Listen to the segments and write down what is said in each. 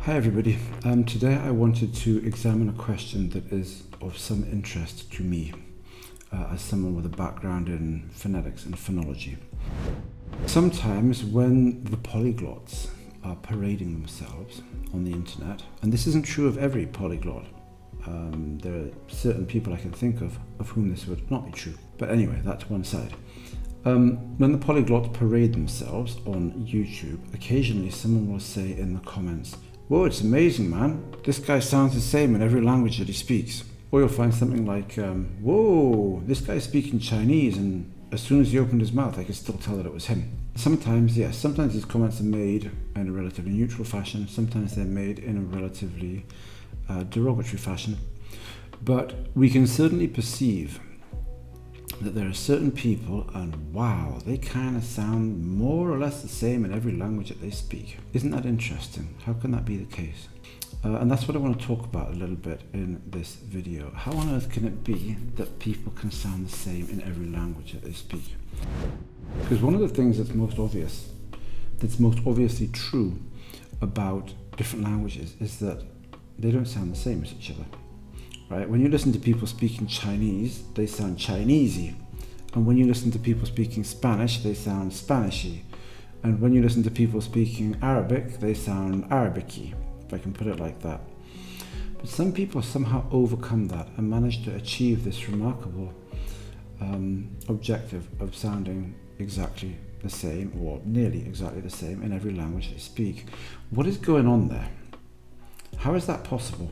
Hi everybody. Today I wanted to examine a question that is of some interest to me as someone with a background in phonetics and phonology. Sometimes when the polyglots are parading themselves on the internet, and this isn't true of every polyglot, there are certain people I can think of whom this would not be true. But anyway, that's one side. When the polyglots parade themselves on YouTube, occasionally someone will say in the comments, "Whoa, it's amazing, man. This guy sounds the same in every language that he speaks." Or you'll find something like, "Whoa, this guy's speaking Chinese, and as soon as he opened his mouth, I could still tell that it was him." Sometimes, yes, sometimes these comments are made in a relatively neutral fashion. Sometimes they're made in a relatively derogatory fashion. But we can certainly perceive that there are certain people, and wow, they kind of sound more or less the same in every language that they speak. Isn't that interesting? How can that be the case? And that's what I want to talk about a little bit in this video. How on earth can it be that people can sound the same in every language that they speak? Because one of the things that's most obviously true about different languages is that they don't sound the same as each other. Right? When you listen to people speaking Chinese, they sound Chinesey. And when you listen to people speaking Spanish, they sound Spanishy. And when you listen to people speaking Arabic, they sound Arabicy, if I can put it like that. But some people somehow overcome that and manage to achieve this remarkable objective of sounding exactly the same, or nearly exactly the same, in every language they speak. What is going on there? How is that possible?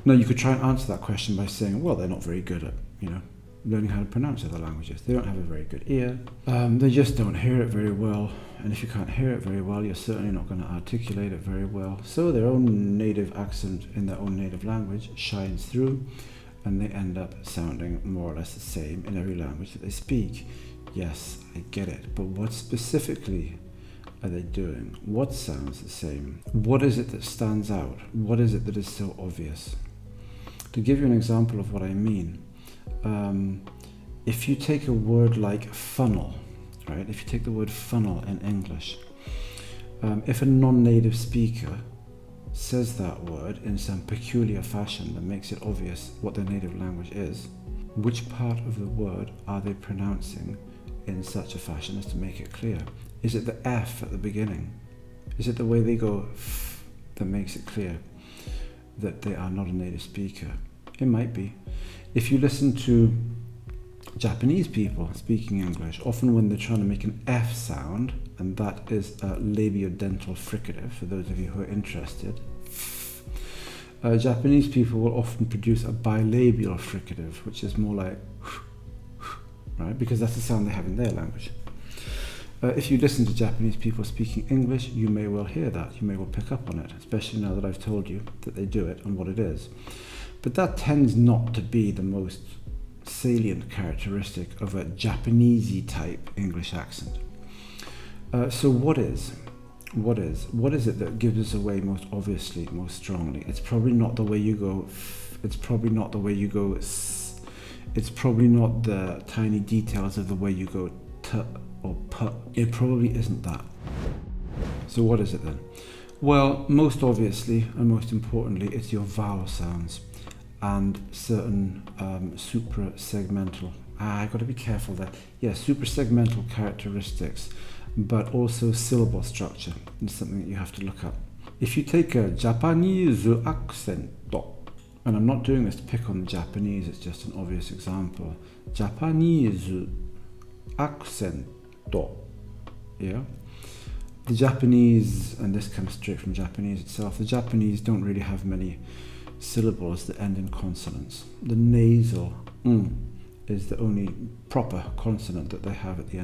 Now, you could try and answer that question by saying, well, they're not very good at, learning how to pronounce other languages. They don't have a very good ear. They just don't hear it very well. And if you can't hear it very well, you're certainly not going to articulate it very well. So their own native accent in their own native language shines through, and they end up sounding more or less the same in every language that they speak. Yes, I get it. But what specifically are they doing? What sounds the same? What is it that stands out? What is it that is so obvious? To give you an example of what I mean, if you take a word like funnel, right? If you take the word funnel in English, if a non-native speaker says that word in some peculiar fashion that makes it obvious what their native language is, which part of the word are they pronouncing in such a fashion as to make it clear? Is it the F at the beginning? Is it the way they go F that makes it clear that they are not a native speaker? It might be. If you listen to Japanese people speaking English, often when they're trying to make an F sound, and that is a labiodental fricative, for those of you who are interested, Japanese people will often produce a bilabial fricative, which is more like, right? Because that's the sound they have in their language. If you listen to Japanese people speaking English, you may well hear that. You may well pick up on it, especially now that I've told you that they do it and what it is. But that tends not to be the most salient characteristic of a Japanesey type English accent. So what is it that gives us away most obviously, most strongly? It's probably not the way you go f, it's probably not the way you go s, it's probably not the tiny details of the way you go t or p. It probably isn't that. So what is it then? Well, most obviously and most importantly, it's your vowel sounds and certain suprasegmental, I got to be careful there. Yeah, suprasegmental characteristics, but also syllable structure is something that you have to look up. If you take a Japanese accento, and I'm not doing this to pick on the Japanese, it's just an obvious example. Japanese accento, yeah? The Japanese, and this comes straight from Japanese itself, the Japanese don't really have many syllables that end in consonants. The nasal is the only proper consonant that they have at the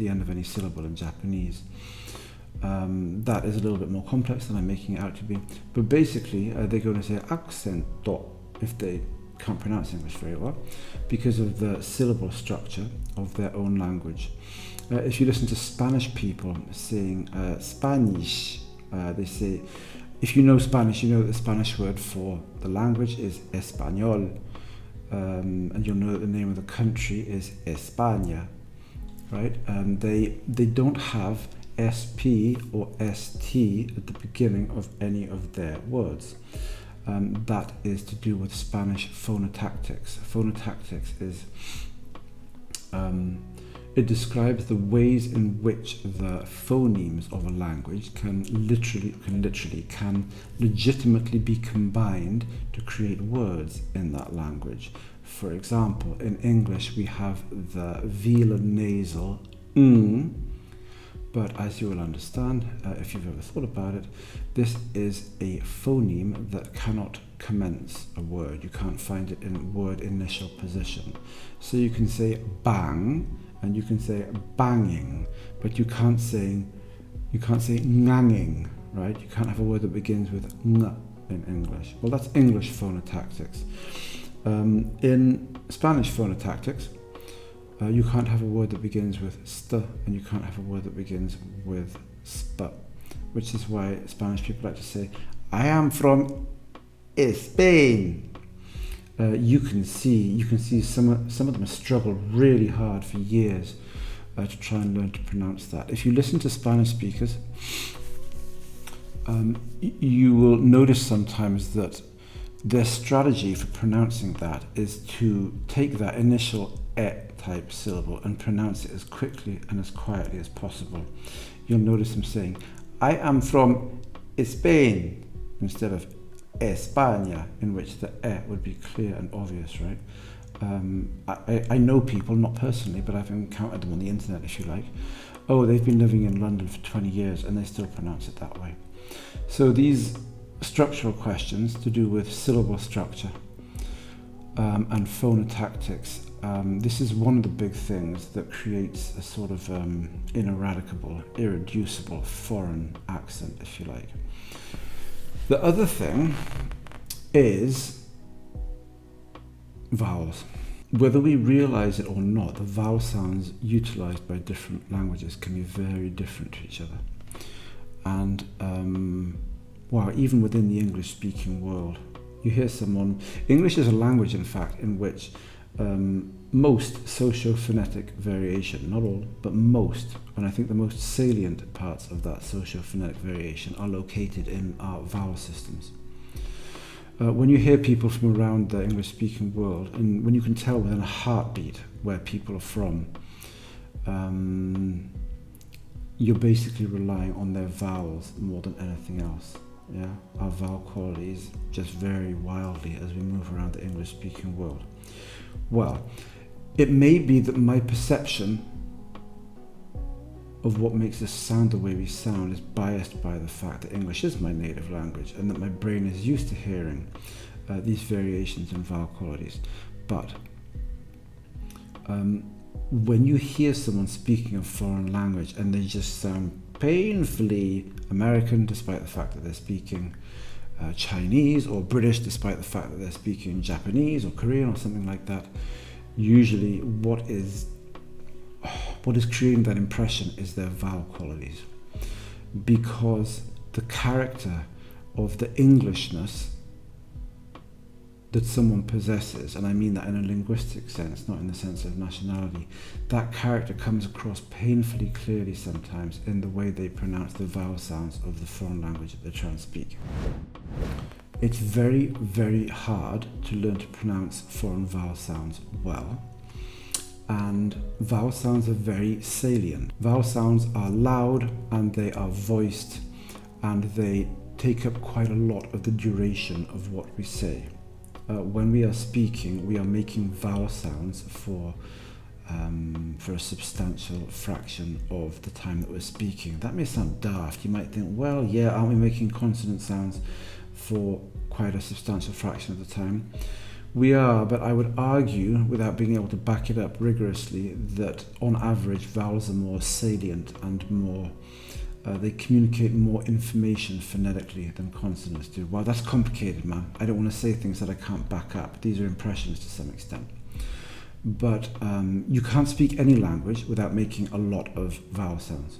end of any syllable in Japanese. That is a little bit more complex than I'm making it out to be. But basically, they're going to say accento if they can't pronounce English very well, because of the syllable structure of their own language. If you listen to Spanish people saying Spanish, they say, if you know Spanish, you know that the Spanish word for the language is español, and you'll know that the name of the country is España, right? They don't have SP or ST at the beginning of any of their words. That is to do with Spanish phonotactics. Phonotactics is it describes the ways in which the phonemes of a language can legitimately be combined to create words in that language. For example, in English we have the velar nasal but as you will understand, if you've ever thought about it, this is a phoneme that cannot commence a word. You can't find it in word initial position. So you can say bang and you can say banging, but you can't say nganging, right? You can't have a word that begins with ng in English. Well, that's English phonotactics. In Spanish phonotactics, you can't have a word that begins with st and you can't have a word that begins with sp, which is why Spanish people like to say, I am from Spain. You can see some of them have struggled really hard for years to try and learn to pronounce that. If you listen to Spanish speakers, you will notice sometimes that their strategy for pronouncing that is to take that initial type syllable and pronounce it as quickly and as quietly as possible. You'll notice them saying, I am from Spain, instead of España, in which the would be clear and obvious, right? I know people, not personally, but I've encountered them on the internet, if you like. Oh, they've been living in London for 20 years and they still pronounce it that way. So these structural questions to do with syllable structure and phonotactics, this is one of the big things that creates a sort of ineradicable, irreducible foreign accent, if you like. The other thing is vowels. Whether we realize it or not, the vowel sounds utilized by different languages can be very different to each other. And even within the English-speaking world, you hear someone... English is a language, in fact, in which most socio-phonetic variation, not all, but most, and I think the most salient parts of that socio-phonetic variation are located in our vowel systems. When you hear people from around the English-speaking world, and when you can tell within a heartbeat where people are from, you're basically relying on their vowels more than anything else. Yeah, our vowel qualities just vary wildly as we move around the English-speaking world. Well, it may be that my perception of what makes us sound the way we sound is biased by the fact that English is my native language and that my brain is used to hearing these variations in vowel qualities. But when you hear someone speaking a foreign language and they just sound painfully American despite the fact that they're speaking Chinese, or British despite the fact that they're speaking Japanese or Korean or something like that, usually what is creating that impression is their vowel qualities, because the character of the Englishness that someone possesses, and I mean that in a linguistic sense, not in the sense of nationality, that character comes across painfully clearly sometimes in the way they pronounce the vowel sounds of the foreign language that they're trying to speak. It's very, very hard to learn to pronounce foreign vowel sounds well, and vowel sounds are very salient. Vowel sounds are loud and they are voiced, and they take up quite a lot of the duration of what we say. When we are speaking, we are making vowel sounds for a substantial fraction of the time that we're speaking. That may sound daft. You might think, well, yeah, aren't we making consonant sounds for quite a substantial fraction of the time? We are, but I would argue, without being able to back it up rigorously, that on average vowels are more salient and more they communicate more information phonetically than consonants do. Well, that's complicated, man. I don't want to say things that I can't back up. These are impressions to some extent. But you can't speak any language without making a lot of vowel sounds,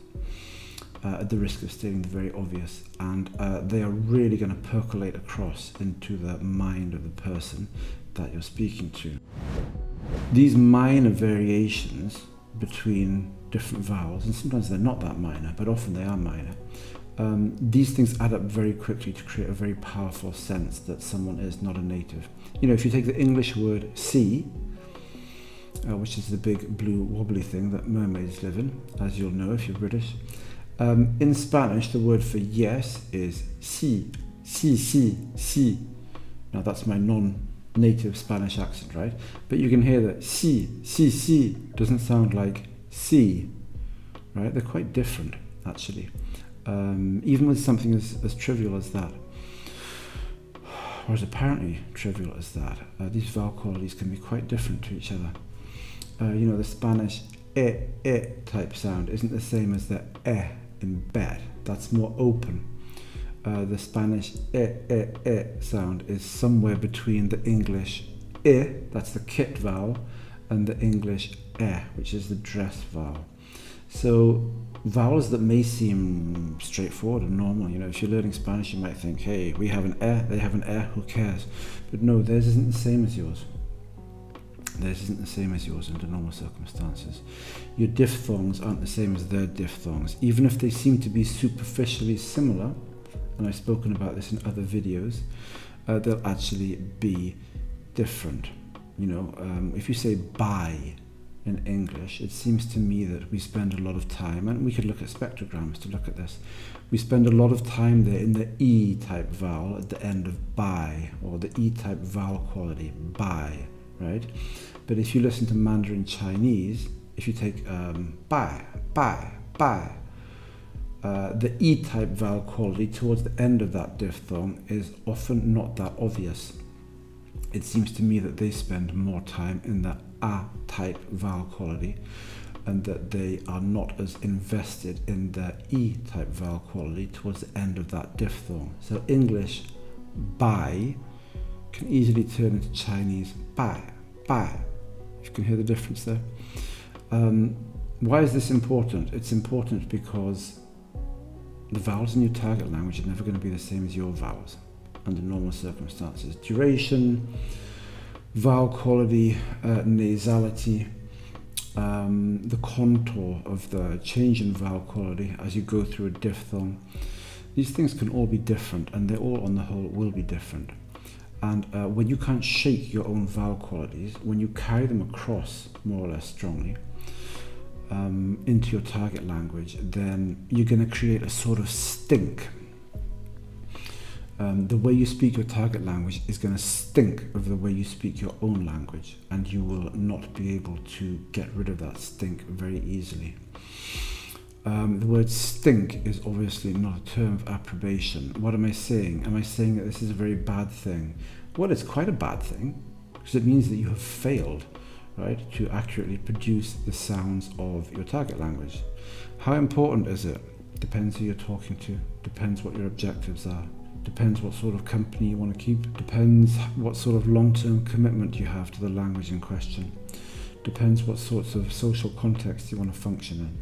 at the risk of stating the very obvious. And they are really going to percolate across into the mind of the person that you're speaking to. These minor variations between different vowels, and sometimes they're not that minor, but often they are minor. These things add up very quickly to create a very powerful sense that someone is not a native. You know, if you take the English word sea, which is the big blue wobbly thing that mermaids live in, as you'll know if you're British. In Spanish, the word for yes is sí, sí, sí, sí. Now that's my non-native Spanish accent, right? But you can hear that sí, sí, sí doesn't sound like sí, right? They're quite different, actually. Even with something as trivial as that, or as apparently trivial as that, these vowel qualities can be quite different to each other. You know, the Spanish type sound isn't the same as the in bed. That's more open. The Spanish sound is somewhere between the English that's the kit vowel, and the English which is the dress vowel. So vowels that may seem straightforward and normal, you know, if you're learning Spanish, you might think, hey, we have an they have an who cares? But no, theirs isn't the same as yours. Theirs isn't the same as yours under normal circumstances. Your diphthongs aren't the same as their diphthongs, even if they seem to be superficially similar, and I've spoken about this in other videos, they'll actually be different. You know, if you say buy in English, it seems to me that we spend a lot of time, and we could look at spectrograms to look at this, we spend a lot of time there in the E-type vowel at the end of buy, or the E-type vowel quality, buy, right? But if you listen to Mandarin Chinese, if you take bai, the E-type vowel quality towards the end of that diphthong is often not that obvious. It seems to me that they spend more time in the A-type vowel quality, and that they are not as invested in the E-type vowel quality towards the end of that diphthong. So English bai can easily turn into Chinese bai. If you can hear the difference there. Why is this important? It's important because the vowels in your target language are never going to be the same as your vowels under normal circumstances. Duration, vowel quality, nasality, the contour of the change in vowel quality as you go through a diphthong. These things can all be different, and they all on the whole will be different. And when you can't shake your own vowel qualities, when you carry them across more or less strongly into your target language, then you're going to create a sort of stink. The way you speak your target language is going to stink of the way you speak your own language, and you will not be able to get rid of that stink very easily. The word stink is obviously not a term of approbation. What am I saying? Am I saying that this is a very bad thing? Well, it's quite a bad thing, because it means that you have failed, right, to accurately produce the sounds of your target language. How important is it? Depends who you're talking to, depends what your objectives are, depends what sort of company you want to keep, depends what sort of long-term commitment you have to the language in question, depends what sorts of social context you want to function in.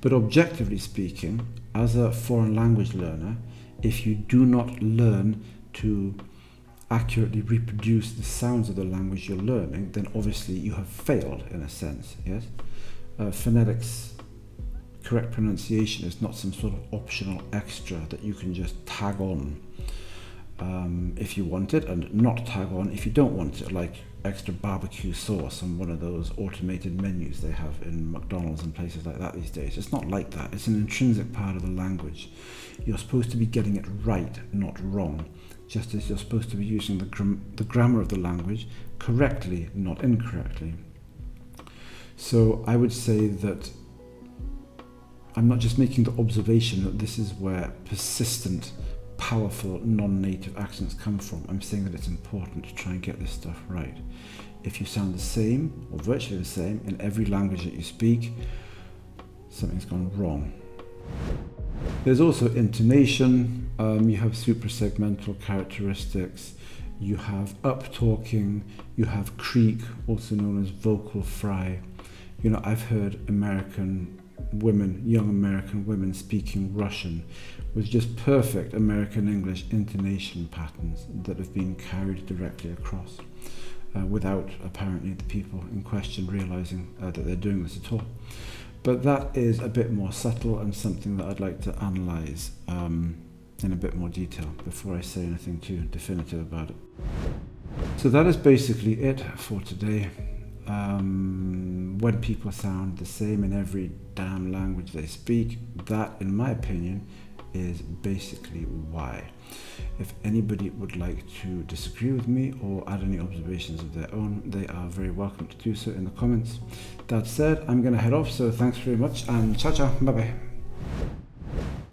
But objectively speaking, as a foreign language learner, if you do not learn to accurately reproduce the sounds of the language you're learning, then obviously you have failed in a sense, yes? Phonetics, correct pronunciation is not some sort of optional extra that you can just tag on if you want it, and not tag on if you don't want it, like extra barbecue sauce on one of those automated menus they have in McDonald's and places like that these days. It's not like that. It's an intrinsic part of the language. You're supposed to be getting it right, not wrong, just as you're supposed to be using the grammar of the language correctly, not incorrectly. So I would say that I'm not just making the observation that this is where persistent, powerful, non-native accents come from. I'm saying that it's important to try and get this stuff right. If you sound the same, or virtually the same, in every language that you speak, something's gone wrong. There's also intonation, you have suprasegmental characteristics, you have up-talking, you have creak, also known as vocal fry. You know, I've heard American women, young American women speaking Russian with just perfect American English intonation patterns that have been carried directly across without apparently the people in question realizing that they're doing this at all. But that is a bit more subtle and something that I'd like to analyse in a bit more detail before I say anything too definitive about it. So that is basically it for today. When people sound the same in every damn language they speak, that, in my opinion, is basically why. If anybody would like to disagree with me or add any observations of their own, they are very welcome to do so in the comments. That said, I'm going to head off, so thanks very much and ciao ciao, bye bye.